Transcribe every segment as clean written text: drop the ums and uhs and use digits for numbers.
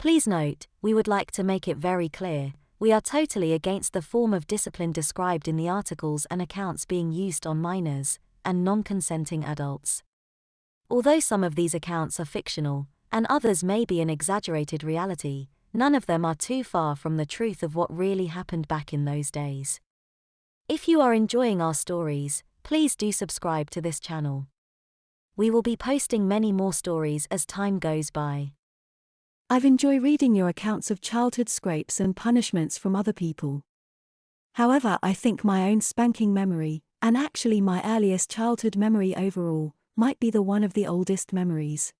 Please note, we would like to make it very clear, we are totally against the form of discipline described in the articles and accounts being used on minors and non-consenting adults. Although some of these accounts are fictional, and others may be an exaggerated reality, none of them are too far from the truth of what really happened back in those days. If you are enjoying our stories, please do subscribe to this channel. We will be posting many more stories as time goes by. I've enjoyed reading your accounts of childhood scrapes and punishments from other people. However, I think my own spanking memory, and actually my earliest childhood memory overall, might be the one of the oldest memories.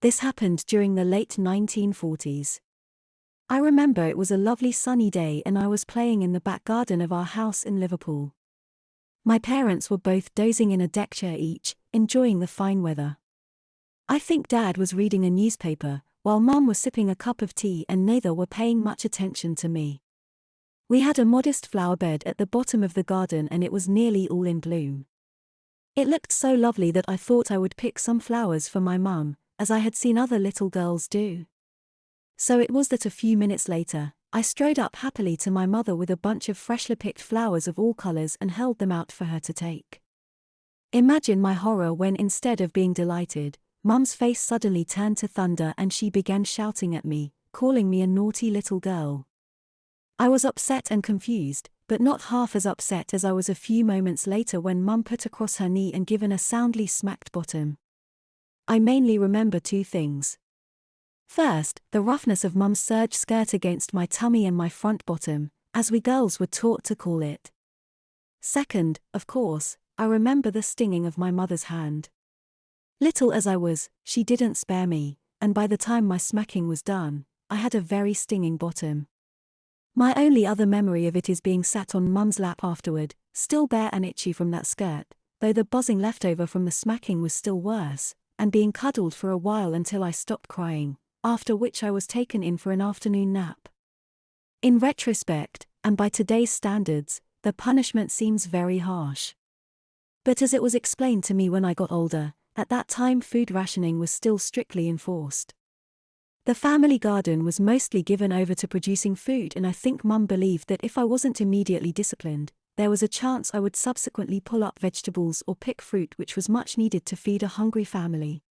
This happened during the late 1940s. I remember it was a lovely sunny day and I was playing in the back garden of our house in Liverpool. My parents were both dozing in a deck chair each, enjoying the fine weather. I think Dad was reading a newspaper, while Mum was sipping a cup of tea, and neither were paying much attention to me. We had a modest flower bed at the bottom of the garden and it was nearly all in bloom. It looked so lovely that I thought I would pick some flowers for my mum, as I had seen other little girls do. So it was that a few minutes later, I strode up happily to my mother with a bunch of freshly picked flowers of all colors and held them out for her to take. Imagine my horror when, instead of being delighted, Mum's face suddenly turned to thunder and she began shouting at me, calling me a naughty little girl. I was upset and confused, but not half as upset as I was a few moments later when Mum put across her knee and given a soundly smacked bottom. I mainly remember two things. First, the roughness of Mum's serge skirt against my tummy and my front bottom, as we girls were taught to call it. Second, of course, I remember the stinging of my mother's hand. Little as I was, she didn't spare me, and by the time my smacking was done, I had a very stinging bottom. My only other memory of it is being sat on Mum's lap afterward, still bare and itchy from that skirt, though the buzzing left over from the smacking was still worse, and being cuddled for a while until I stopped crying, after which I was taken in for an afternoon nap. In retrospect, and by today's standards, the punishment seems very harsh. But as it was explained to me when I got older, at that time food rationing was still strictly enforced. The family garden was mostly given over to producing food, and I think Mum believed that if I wasn't immediately disciplined, there was a chance I would subsequently pull up vegetables or pick fruit, which was much needed to feed a hungry family.